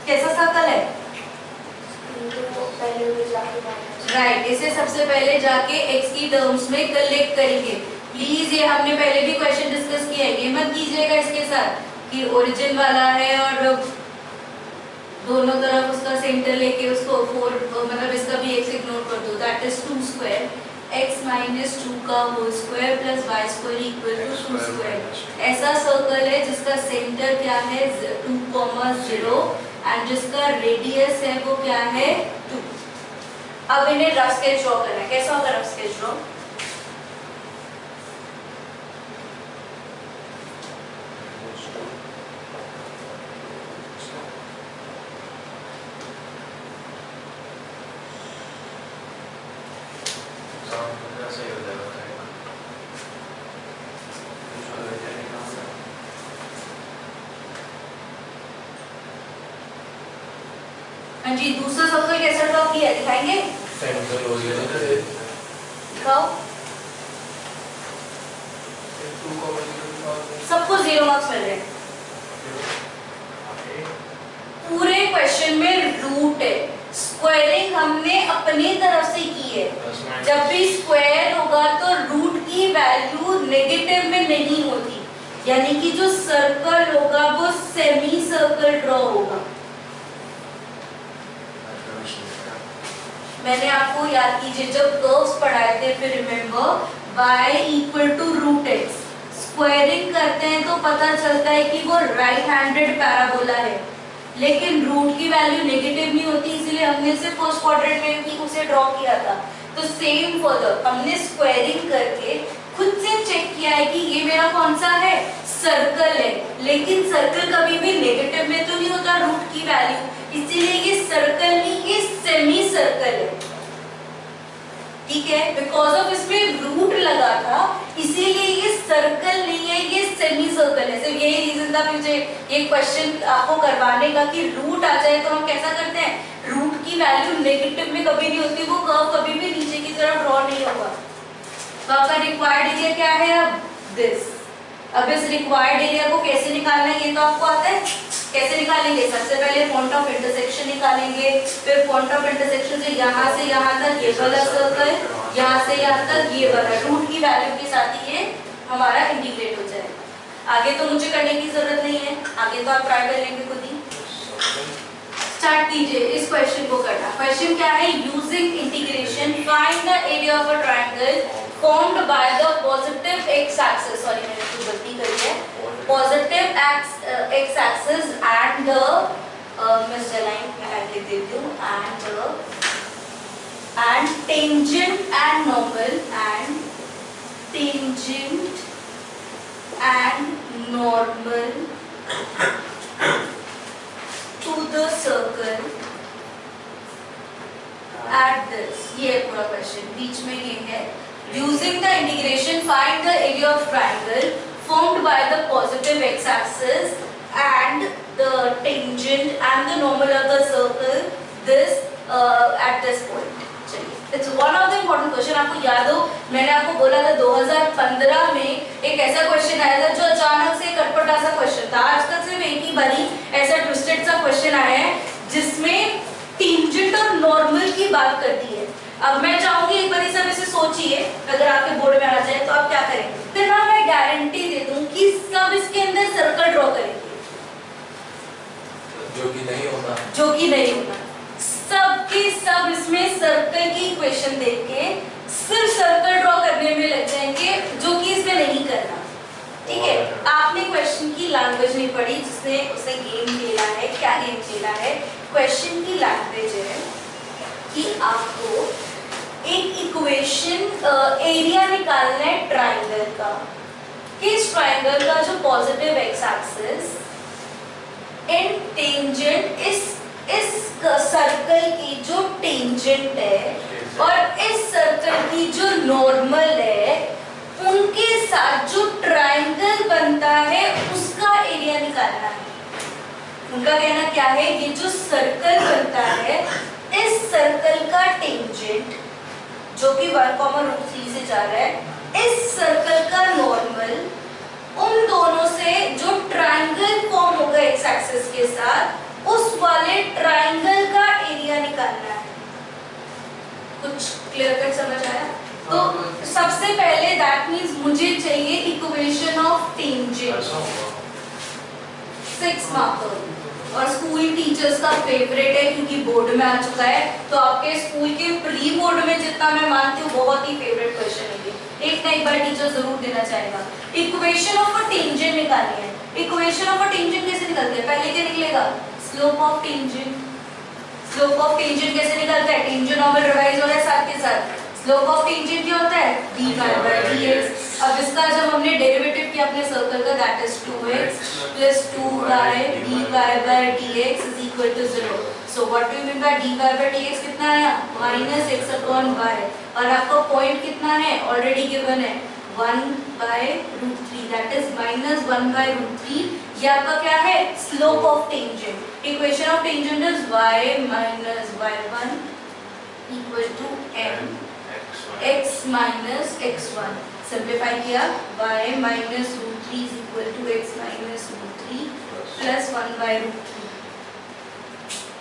कैसा सर्कल है राइट इसे सबसे पहले जाके x की टर्म्स में कलेक्ट करेंगे प्लीज ये हमने पहले भी क्वेश्चन डिस्कस किया है ये मत कीजिएगा इसके साथ कि ओरिजिन वाला है और दोनों तरफ उसका सेंटर लेके उसको 4 मतलब इसका भी x इग्नोर कर दो दैट इज 2 स्क्वायर x - 2 का whole square plus y² = 2 square ऐसा सर्कल है जिसका सेंटर क्या है 2,0 एंड जिसका रेडियस है वो क्या है 2 अब इन्हें रफ स्केच ड्रॉ करना है कैसा होगा रफ स्केच ड्रॉ हाँ जी दूसरा सर्कल कैसा ड्रॉ किया दिखाएंगे सेंटर हो गया दिखाओ सबको 0 मार्क्स मिल रहे हैं पूरे क्वेश्चन में रूट है स्क्वायरिंग हमने अपनी तरफ से की है जब भी स्क्वायर होगा तो रूट की वैल्यू नेगेटिव में नहीं होती यानी कि जो सर्कल होगा वो सेमी सर्कल ड्रॉ होगा मैंने आपको याद कीजिए जब कर्व्स पढ़ाए थे फिर रिमेंबर y = √x स्क्वायरिंग करते हैं तो पता चलता है कि वो राइट हैंडेड पैराबोला है लेकिन रूट की वैल्यू नेगेटिव नहीं होती इसलिए हमने सिर्फ फर्स्ट क्वाड्रेंट में ही उसे ड्रॉ किया था तो सेम फर्दर हमने स्क्वायरिंग करके खुद से चेक किया है कि ये मेरा कौन सा है सर्कल है लेकिन सर्कल कभी भी नेगेटिव में तो नहीं होता रूट की वैल्यू इसीलिए ये सर्कल नहीं ये सेमी सर्कल है ठीक है बिकॉज ऑफ इसमें रूट लगा था इसीलिए ये सर्कल नहीं है ये सेमी सर्कल है सिर्फ यही रीजन था मुझे ये क्वेश्चन आपको करवाने का कि रूट आ जाए तो हम कैसा करते हैं रूट की वैल्यू नेगेटिव में कभी नहीं होती वो कर्व कभी भी नीचे की तरफ ड्रॉ नहीं होगा तो आपका रिक्वायर्ड एरिया क्या है अब दिस अब इस रिक्वायर्ड एरिया को कैसे निकालना है ये तो आपको आता है कैसे निकालेंगे? सबसे पहले पॉइंट ऑफ इंटरसेक्शन निकालेंगे, फिर पॉइंट ऑफ इंटरसेक्शन से यहाँ तक ये वाला सर्कल, यहाँ से यहाँ तक ये वाला, रूट की वैल्यू के साथ ही ये हमारा इंटीग्रेट हो जाएगा। आगे तो मुझे करने की जरूरत नहीं है, आगे तो आप ट्राई कर लेंगे खुद ही। स्टार्ट कीजिए इस क्वेश्चन को करना। क्वेश्चन क्या है? Using integration find the area of a triangle formed by the positive x axis, sorry मैंने कुछ गलती करी है, positive x axis and the mister line मैं लिख देती हूँ, and tangent and normal, and tangent and normal to the circle at this, ये पूरा क्वेश्चन बीच में ये है। Using the integration find the area of triangle formed by the positive x-axis and the tangent and the normal of the circle this at this point। चलिए, it's one of the important question। आपको याद हो मैंने आपको बोला था 2015 में एक ऐसा क्वेश्चन आया था जो अचानक से कटपटा सा क्वेश्चन था। आज तक सिर्फ एक ही बारी ऐसा ट्विस्टेड सा क्वेश्चन आया है जिसमें टेंजेंट और नॉर्मल की बात करती है। अब मैं चाहूंगी एक बार सब इसे सोचिए, अगर आपके बोर्ड में आ जाए तो आप क्या करेंगे? तो ना मैं गारंटी दे दूं कि सब इसके अंदर सर्कल ड्रॉ करेंगे, जो कि नहीं होना सब के सब इसमें सर्कल की इक्वेशन देख के सिर्फ सर्कल ड्रॉ करने में लग जाएंगे, जो कि इसमें नहीं करना। ठीक है, आपने क्वेश्चन की लैंग्वेज नहीं पढ़ी, जिसने उसे गेम खेला है। क्या गेम खेला है? क्वेश्चन की लैंग्वेज है कि आपको एक इक्वेशन एरिया निकालना है ट्राइंगल का, कि इस ट्राइंगल का जो पॉजिटिव एक्स एक्सिस इन टेंजेंट इस सर्कल की जो टेंजेंट है और इस सर्कल की जो नॉर्मल है, उनके साथ जो ट्राइंगल बनता है उसका एरिया निकालना है। उनका कहना क्या है? ये जो सर्कल बनता है, इस सर्कल का टेंजेंट जो कि 1,√3 से जा रहा है, इस सर्कल का नॉर्मल, उन दोनों से जो ट्राइंगल फॉर्म होगा एक्स एक्सिस के साथ, उस वाले ट्राइंगल का एरिया निकालना है। कुछ क्लियर कट समझ आया? तो सबसे पहले दैट मींस मुझे चाहिए इक्वेशन ऑफ टेंजेंट, 6 मार्कर, और स्कूल टीचर्स का फेवरेट है क्योंकि बोर्ड में आ चुका है। तो आपके स्कूल के प्री बोर्ड में जितना मैं मानती हूँ बहुत ही फेवरेट क्वेश्चन है ये, एक ना एक बार टीचर जरूर देना चाहेगा। इक्वेशन ऑफ अ टेंजेंट निकालनी है। इक्वेशन ऑफ अ टेंजेंट कैसे निकलते हैं? पहले क्या निकलेगा? Slope of tangent. Slope of tangent कैसे निकलता है? टेंजेंट नॉर्मल रिवाइज हो रहा है साथ के साथ। स्लोप ऑफ टेंजेंट क्या होता है? dy/dx। अब इसका जब हमने डेरिवेटिव किया अपने सर्कल का, that is 2x + 2y dy/dx = 0। So what do you mean by dy/dx? कितना आया? -x/y। और आपका पॉइंट कितना है? ऑलरेडी गिवन है 1/√3, दैट इज -1/√3। ये आपका क्या है? Slope of tangent. Equation of tangent is y - y1 = m x - x1। Simplify किया, y - √3 = x - √3 + 1/√3।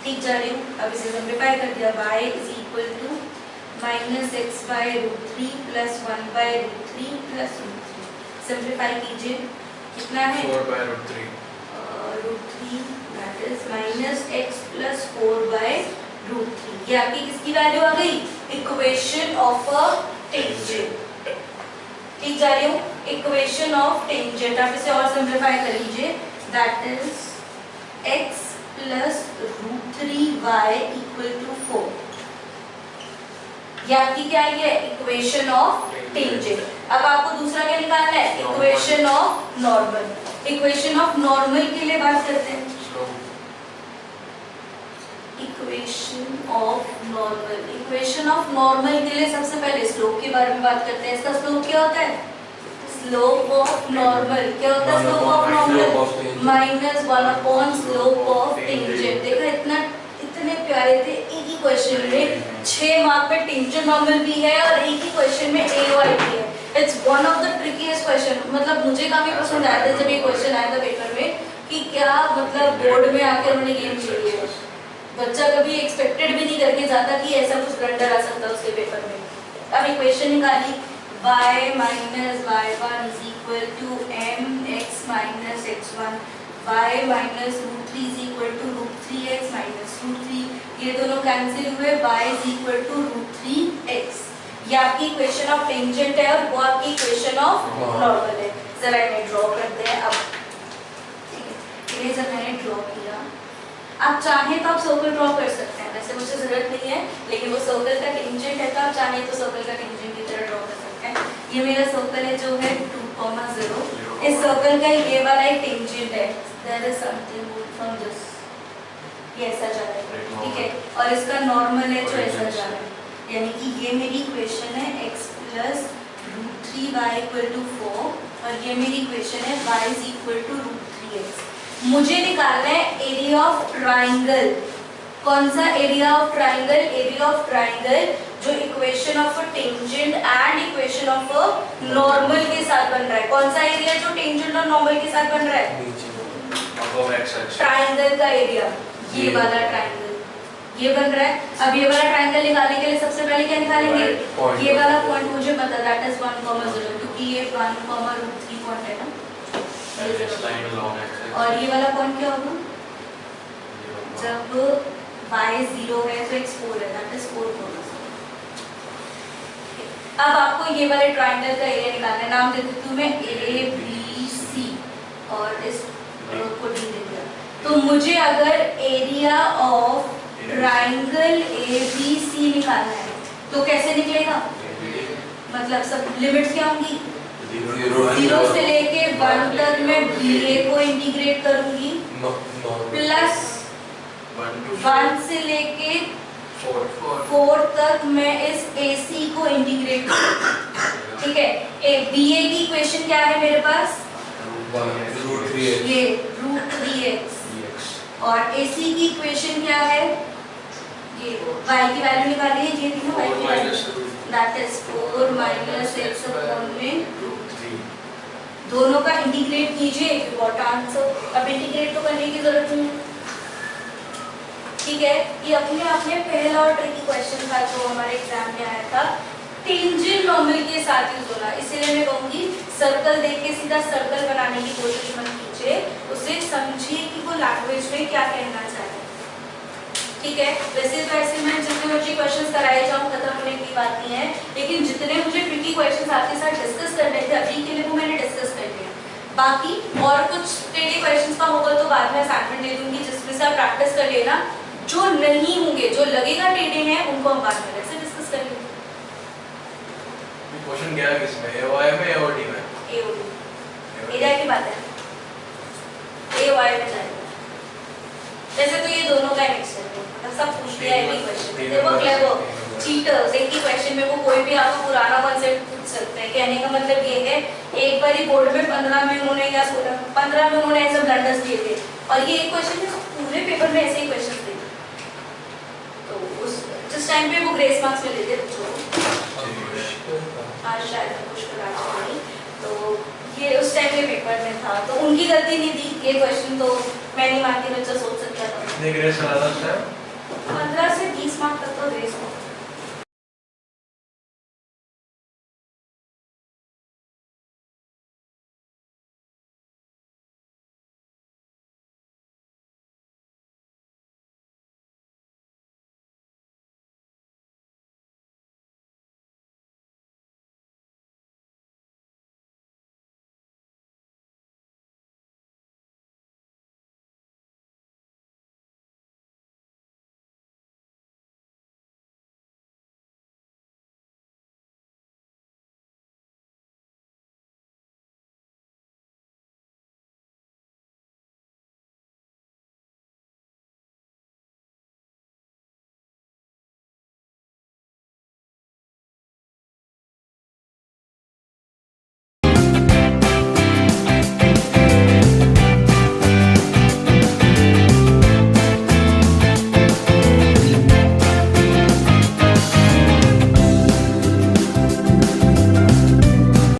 ठीक जा रही हूँ? अब इसे सिंप्लीफाई कर दिया, y = -x/√3 + 1/√3 + √3। सिंप्लीफाई कीजिए, कितना है? 4/√3 √3, दैट इज -x + 4/√3। ये आपकी किसकी वैल्यू आ गई? Equation of a tangent. ठीक जा रही हूँ? Equation of tangent. आप इसे और सिंप्लीफाई कर लीजिए, दैट इज x + √3y = 4। ये आपकी क्या है? Equation of tangent. अब आपको दूसरा क्या निकालना है? Equation of normal. Equation of normal के लिए बात करते हैं। Equation of normal. Equation of normal के लिए सबसे पहले स्लोप के बारे में बात करते हैं। इसका स्लोप क्या होता है? स्लोप ऑफ नॉर्मल क्या होता है? Slope of normal -1/, slope of tangent. देखो इतने प्यारे थे, एक ही क्वेश्चन में 6 मार्क पे टेंजेंट नॉर्मल भी है और एक ही क्वेश्चन में AY भी है। It's one of the ट्रिकीएस्ट question. मतलब मुझे काफी पसंद आया था जब ये क्वेश्चन आया था पेपर में, कि क्या मतलब बोर्ड में आकर उन्होंने गेम खेली है। बच्चा कभी एक्सपेक्टेड भी नहीं करके जाता कि ऐसा कुछ ब्लंडर आ सकता है उसके पेपर में। अब इक्वेशन निकाली, y minus y1 is equal to mx minus x1, y minus root 3 is equal to root 3x minus root 3, ये दोनों कैंसिल हुए, y is equal to root 3x। ये आपकी इक्वेशन ऑफ टेंजेंट है और वो आपकी इक्वेशन ऑफ नॉर्मल है। जरा इन्हें ड्रॉ करते हैं अब, ठीक है। इन्हें जब मैंने ड्रॉ किया, आप चाहें तो आप सर्कल ड्रॉ कर सकते हैं, वैसे मुझे जरूरत नहीं है, लेकिन वो सर्कल का टेंजेंट है तो आप चाहें तो सर्कल का टेंजेंट की तरह ड्रॉ कर सकते हैं। ये मेरा सर्कल है जो है 2,0। इस सर्कल का ये वाला एक टेंजेंट है, there is something from this, ये ऐसा जा रहा है, ठीक है, और इसका नॉर्मल है जो ऐसा जा रहा है, यानी कि ये मेरी इक्वेशन है x plus root 3y equal to 4 और ये मेरी इक्वेशन है y is equal to root 3x। मुझे निकालना है एरिया ऑफ ट्राइंगल। कौन सा area of triangle? Area of triangle जो equation of a tangent and equation of a normal के साथ बन रहा है। कौन सा एरिया जो टेंजेंट और नॉर्मल के साथ बन रहा है? ट्राइंगल का एरिया, ये वाला ट्राइंगल ये बन रहा है। अब ये वाला ट्राइंगल निकालने के लिए सबसे पहले क्या निकालेंगे? ये वाला पॉइंट मुझे पता, दैट इज 1,0, क्योंकि ये 1,√3 पॉइंट है ना। और ये वाला पॉइंट क्या होगा? जब y 0 है तो x 4 है, दैट इज 4,0। अब आपको ये वाले ट्राइंगल का एरिया निकालना है। नाम दे देती हूँ मैं ABC और इस को D दे दिया। तो मुझे अगर एरिया ऑफ ट्राइंगल ABC निकालना है तो कैसे निकलेगा? मतलब सब लिमिट्स क्या होंगी? 0 से लेके 1 तक मैं BA को इंटीग्रेट करूंगी, प्लस 1 से लेके 4 तक मैं इस AC को इंटीग्रेट करूंगी, ठीक है। BA की इक्वेशन क्या है मेरे पास? ये √3x और AC की इक्वेशन क्या है? ये y की वैल्यू निकाली है, ये थी ना y की value, that is 4 minus x upon में √3। दोनों का इंटीग्रेट कीजिए, यू गॉट आंसर। अब इंटीग्रेट तो करने की जरूरत नहीं, ठीक है। ये अपने आप में पहला और ट्रिकी क्वेश्चन था जो हमारे एग्जाम में आया था, टेंजेंट नॉर्मल के साथ यूज होना। इसलिए मैं कहूँगी सर्कल देख के सीधा सर्कल बनाने की कोशिश मत कीजिए, उसे समझिए कि वो लैंग्वेज में क्या कहना चाहते हैं, ठीक है। वैसे तो ऐसे मैं जितने मुझे क्वेश्चंस कराए जाऊँ खत्म होने की बात नहीं है, लेकिन जितने मुझे ट्रिकी क्वेश्चंस आपके साथ डिस्कस करने थे अभी के लिए वो मैंने डिस्कस कर लिया। बाकी और कुछ टेढ़े क्वेश्चंस का होगा तो बाद में असाइनमेंट दे दूंगी, जिसमें से आप प्रैक्टिस कर लेना। जो नहीं होंगे, जो लगेगा टेढ़े हैं, उनको हम बाद में वैसे डिस्कस कर लेंगे। क्वेश्चन क्या है किसमें? AOI में या OD में? AOD एरिया की बात है, AOI में जाएगा। वैसे तो ये दोनों का मिक्स है, मतलब सब पूछ लिया एक ही क्वेश्चन। देखो क्लेवर चीटर्स, एक ही क्वेश्चन में वो कोई भी आपको पुराना कॉन्सेप्ट पूछ सकते हैं। कहने का मतलब ये है, एक बार ही बोर्ड में 15 में उन्होंने या 15 में उन्होंने ऐसे ब्लंडर्स दिए थे और ये एक क्वेश्चन में पूरे पेपर में ऐसे ही क्वेश्चन थे। तो उस जिस टाइम पे वो ग्रेस मार्क्स में लेते थे, आज शायद कुछ नहीं, तो ये उस टाइम के पेपर में था, तो उनकी गलती नहीं थी। ये क्वेश्चन तो मैं नहीं मानती, बच्चा सोच सकता था। कितने ग्रेस चला था उस टाइम? 15 से 20 मार्क तक तो ग्रेस